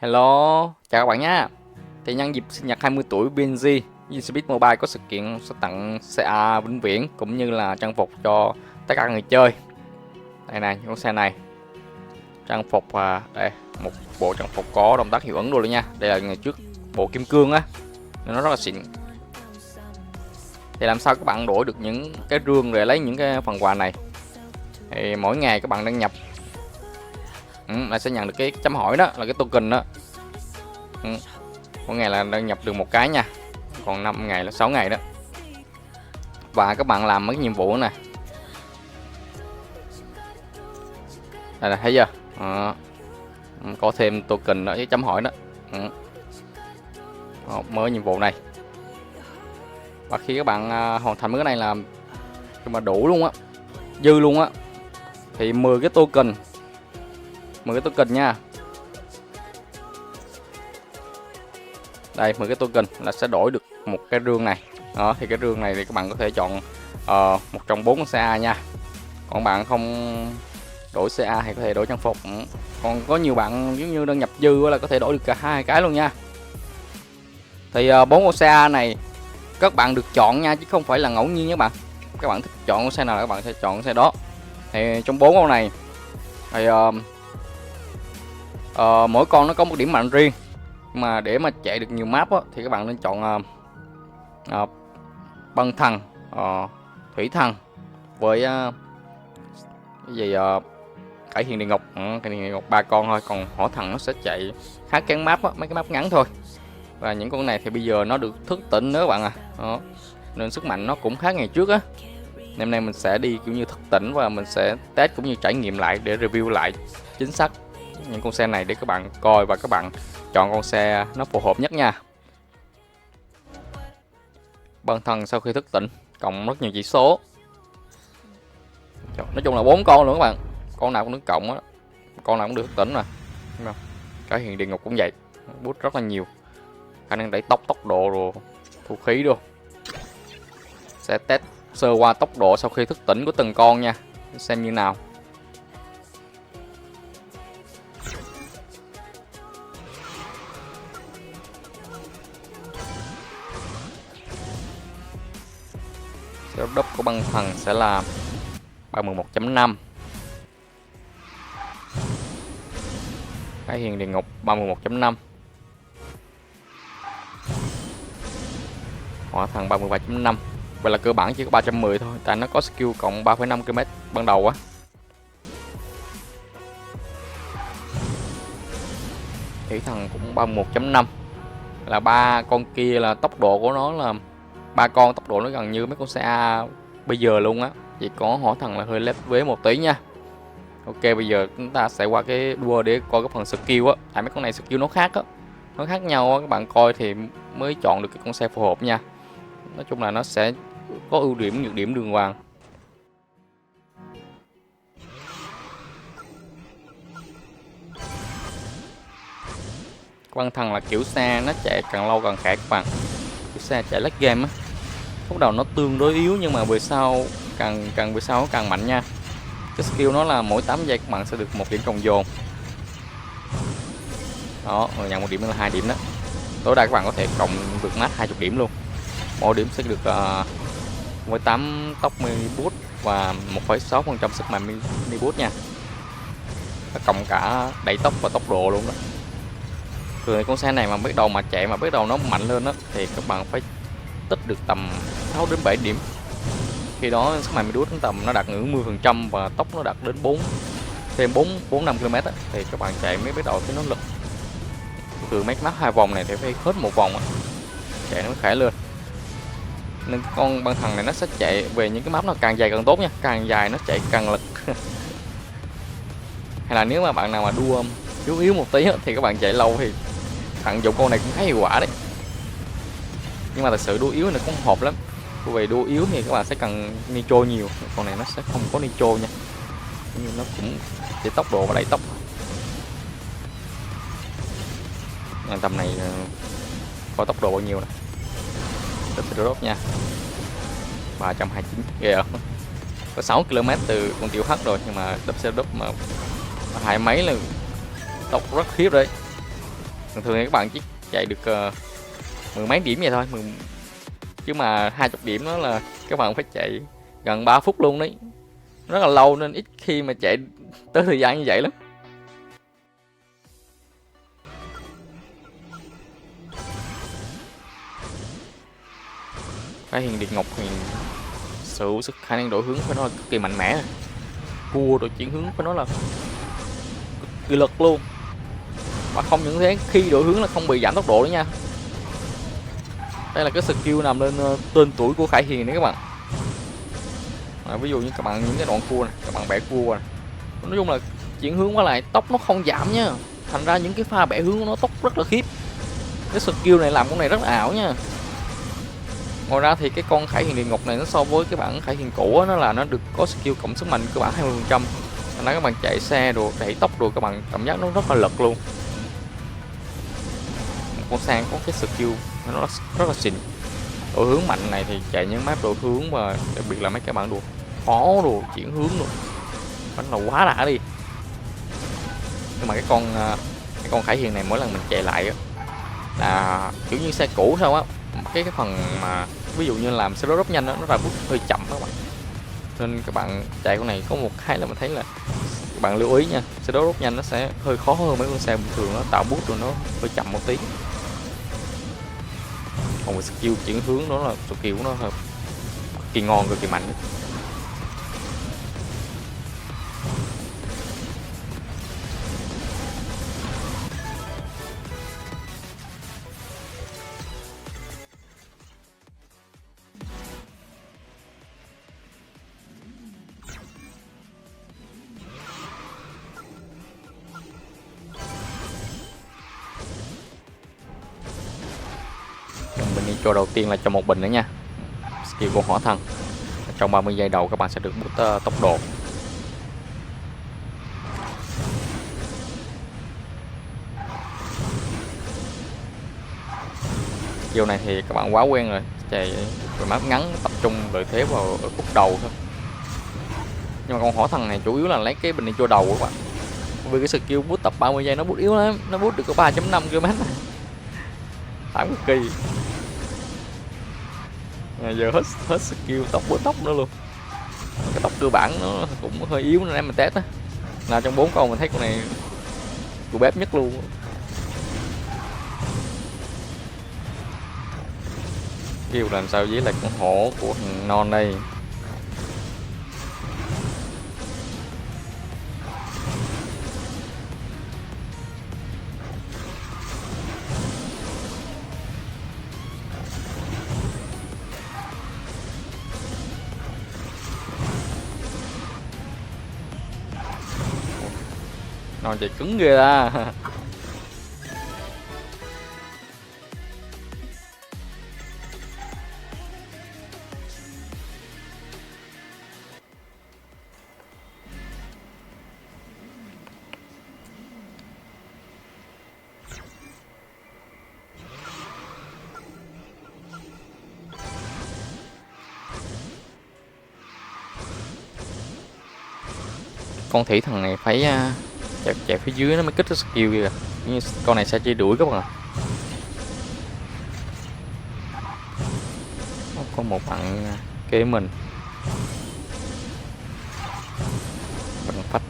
Hello, chào các bạn nhé. Thì nhân dịp sinh nhật 20 tuổi BNG, VSpeed Mobile có sự kiện sẽ tặng CA vĩnh viễn cũng như là trang phục cho tất cả người chơi. Đây này, con xe này. Trang phục đây, một bộ trang phục có động tác hiệu ứng luôn nha. Đây là ngày trước bộ kim cương á, nên nó rất là xịn. Thì làm sao các bạn đổi được những cái rương để lấy những cái phần quà này? Thì mỗi ngày các bạn đăng nhập là sẽ nhận được cái chấm hỏi đó, là cái token đó. Mỗi ngày là đăng nhập được một cái nha, còn 5 ngày là 6 ngày đó. Và các bạn làm mấy nhiệm vụ này, đây là thấy chưa, có thêm token đó với chấm hỏi đó. Mới nhiệm vụ này, và khi các bạn hoàn thành cái này là mà đủ luôn á, dư luôn á, thì 10 cái token nha. Đây 10 cái token là sẽ đổi được một cái rương này đó. Thì cái rương này thì các bạn có thể chọn một trong 4 con CA nha. Còn bạn không đổi CA thì có thể đổi trang phục. Còn có nhiều bạn giống như đăng nhập dư là có thể đổi được cả hai cái luôn nha. Thì 4 con CA này các bạn được chọn nha, chứ không phải là ngẫu nhiên nhé bạn. Các bạn thích chọn con xe nào là các bạn sẽ chọn con xe đó. Thì trong 4 con này thì mỗi con nó có một điểm mạnh riêng, mà để mà chạy được nhiều map á, thì các bạn nên chọn băng thần, thủy thần với cái gì cải hiền địa ngục. Cải hiền địa ngục 3 con thôi, còn hỏa thần nó sẽ chạy khá kén map á, mấy cái map ngắn thôi. Và những con này thì bây giờ nó được thức tỉnh nữa các bạn đó. Nên sức mạnh nó cũng khác ngày trước á. Hôm nay mình sẽ đi kiểu như thức tỉnh và mình sẽ test cũng như trải nghiệm lại để review lại chính xác những con xe này để các bạn coi và các bạn chọn con xe nó phù hợp nhất nha. Bản thân sau khi thức tỉnh cộng rất nhiều chỉ số, nói chung là 4 con luôn các bạn, con nào cũng được cộng á, con nào cũng được thức tỉnh mà. Cái hiện địa ngục cũng vậy, bút rất là nhiều, khả năng đẩy tốc độ rồi thu khí luôn. Sẽ test sơ qua tốc độ sau khi thức tỉnh của từng con nha, xem như nào. Setup của băng thần sẽ là 31.5, cái hiền địa ngục 31.5, hỏa thần 33.5. Vậy là cơ bản chỉ có 310 thôi, tại nó có skill cộng 3,5 km ban đầu á. Thủy thần cũng 31.5, là 3 con kia là tốc độ của nó là 3 con tốc độ nó gần như mấy con xe A bây giờ luôn á, chỉ có hỏa thần là hơi lép vế một tí nha. Ok, bây giờ chúng ta sẽ qua cái đua để coi cái phần skill á, tại mấy con này skill nó khác á, nó khác nhau á, các bạn coi thì mới chọn được cái con xe phù hợp nha. Nói chung là nó sẽ có ưu điểm nhược điểm đường hoàng. Băng thần là kiểu xe nó chạy càng lâu càng khỏe các bạn, kiểu xe chạy late game á. Lúc đầu nó tương đối yếu nhưng mà về sau càng về sau nó càng mạnh nha. Cái skill nó là mỗi 8 giây các bạn sẽ được 1 điểm cộng dồn đó, rồi nhận 1 điểm là 2 điểm đó. Tối đa các bạn có thể cộng được max 20 điểm luôn. Mỗi điểm sẽ được 18 tốc mini boost và 1,6% sức mạnh mini boost nha. Nó cộng cả đẩy tốc và tốc độ luôn đó. Thường con xe này mà bắt đầu mà chạy mà bắt đầu nó mạnh lên đó thì các bạn phải tích được tầm 6 đến 7 điểm. Khi đó sức mạnh mini boost tầm nó đạt ngưỡng 10% và tốc nó đạt đến 4-5 km á, thì các bạn chạy mới bắt đầu thấy nó lực. Từ mấy map 2 vòng này thì phải hết 1 vòng á, chạy nó mới khỏe lên. Nên con băng thần này nó sẽ chạy về những cái map nó càng dài càng tốt nha, càng dài nó chạy càng lực. Hay là nếu mà bạn nào mà đua yếu một tí thì các bạn chạy lâu thì tận dụng con này cũng khá hiệu quả đấy. Nhưng mà thật sự đua yếu này cũng hộp lắm, về đua yếu thì các bạn sẽ cần nitro nhiều, con này nó sẽ không có nitro nha, nhưng nó cũng chỉ tốc độ và đẩy tốc. Tầm này có tốc độ bao nhiêu nè, đốt nha, 329 ghê không? Có 6 km từ con tiểu hắc rồi, nhưng mà đập xe đúp mà 2 mấy là tốc rất khiếp đấy. thường thường thì các bạn chỉ chạy được mười mấy điểm vậy thôi, chứ mà 20 điểm đó là các bạn phải chạy gần 3 phút luôn đấy, rất là lâu nên ít khi mà chạy tới thời gian như vậy lắm. Cái hiền địa ngục thì sự khả năng đổi hướng phải nói là cực kỳ mạnh mẽ, cua đổi chuyển hướng phải nói là cực kỳ lực luôn. Mà không những thế, khi đổi hướng là không bị giảm tốc độ nữa nha. Đây là cái skill nằm lên tên tuổi của Khải Hiền đấy các bạn. Ví dụ như các bạn những cái đoạn cua này, các bạn bẻ cua này, nói chung là chuyển hướng qua lại tốc nó không giảm nha, thành ra những cái pha bẻ hướng nó tốc rất là khiếp. Cái skill này làm con này rất là ảo nha. Ngoài ra thì cái con Khải Hiền địa ngục này nó so với cái bản Khải Hiền cũ á, nó là nó được có skill cộng sức mạnh cơ bản 20%. Thành ra các bạn chạy xe đồ, đẩy tốc đồ, các bạn cảm giác nó rất là lực luôn. Con Sang có cái skill nó rất là xịn. Đổi hướng mạnh này thì chạy những map đổi hướng, và đặc biệt là mấy cái bản đồ khó đồ, chuyển hướng đồ, nó là quá đã đi. Nhưng mà cái con Khải Hiền này mỗi lần mình chạy lại á là kiểu như xe cũ sao á, cái phần mà ví dụ như làm xe drop nhanh đó, nó ra boost hơi chậm các bạn. Nên các bạn chạy con này có một cái là mình thấy là các bạn lưu ý nha, xe drop nhanh nó sẽ hơi khó hơn mấy con xe bình thường, nó tạo boost rồi nó hơi chậm một tí. Còn một skill chuyển hướng đó là skill của nó cực kỳ ngon, cực kỳ mạnh. Bình nitro đầu tiên là cho một bình nữa nha. Skill của hỏa thần trong 30 giây đầu các bạn sẽ được boost tốc độ. Skill này thì các bạn quá quen rồi, chạy về map ngắn tập trung lợi thế vào ở khúc đầu thôi. Nhưng mà con hỏa thần này chủ yếu là lấy cái bình nitro đầu của các bạn, vì cái skill boost tập 30 giây nó boost yếu lắm, nó boost được có 3.5 km này, thảm cực kỳ. Giờ hết skill tốc boost tốc nữa luôn. Cái tốc cơ bản nó cũng hơi yếu nên em mình test á, là trong 4 con mình thấy con này của bếp nhất luôn. Kêu làm sao với lại con hổ của thằng non đây. Non chạy cứng ghê ra. Con thủy thần này phải chạy phía dưới nó mới kích cái skill kìa, như con này sẽ chỉ đuổi các bạn ạ. Có một bạn kế mình bằng phách.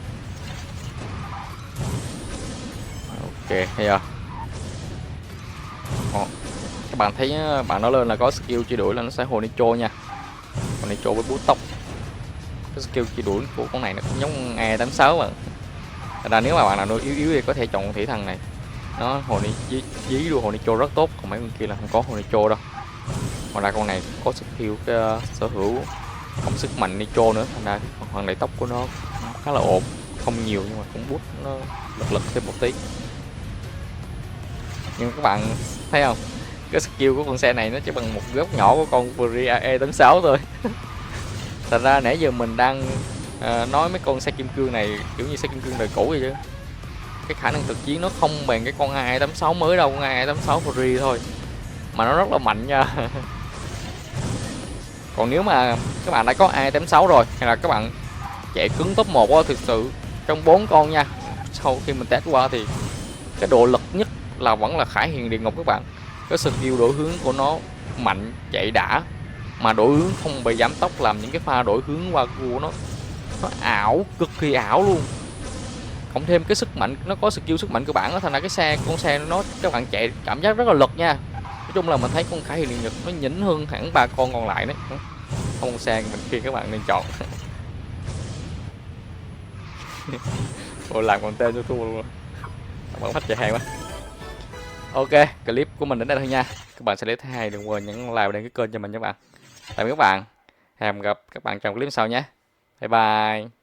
Ok thấy chưa? Các bạn thấy bạn nó lên là có skill truy đuổi là nó sẽ hồi nitro nha, còn nitro với boost tốc. Cái skill truy đuổi của con này nó cũng giống E86 mà. Thật ra nếu mà bạn nào yếu yếu thì có thể chọn thủy thần này, nó hồi dí luôn hồi nitro rất tốt, còn mấy con kia là không có hồi nitro đâu. Ngoài ra con này có skill cái sở hữu cộng sức mạnh nitro nữa, thành ra phần đẩy tốc của nó khá là ổn, không nhiều nhưng mà cũng boost nó lực thêm một tí. Nhưng các bạn thấy không, cái skill của con xe này nó chỉ bằng một góc nhỏ của con Varia E86 thôi. Thành ra nãy giờ mình đang nói mấy con xe kim cương này kiểu như xe kim cương đời cũ vậy chứ, cái khả năng thực chiến nó không bằng cái con A86 mới đâu. Con A86 Varia thôi mà nó rất là mạnh nha. Còn nếu mà các bạn đã có A86 rồi, hay là các bạn chạy cứng top 1 á, thực sự trong 4 con nha, sau khi mình test qua thì cái độ lực nhất là vẫn là Khải Huyền Địa Ngục các bạn. Cái skill đổi hướng của nó mạnh, chạy đã, mà đổi hướng không bị giảm tốc, làm những cái pha đổi hướng qua của nó ảo, cực kỳ ảo luôn. Cộng thêm cái sức mạnh, nó có skill sức mạnh cơ bản đó, thành ra cái con xe nó các bạn chạy cảm giác rất là lực nha. Nói chung là mình thấy con Khải Huyền Địa Ngục nó nhỉnh hơn hẳn ba con còn lại đấy. Con xe mình khuyên các bạn nên chọn. Ôi làm con tên cho thua luôn, bạn phát chạy hàng quá. Ok, clip của mình đến đây thôi nha. Các bạn sẽ lấy thứ hai, đừng quên nhấn like và đăng ký kênh cho mình các bạn. Tạm biệt các bạn. Hẹn gặp các bạn trong clip sau nhé. Bye bye.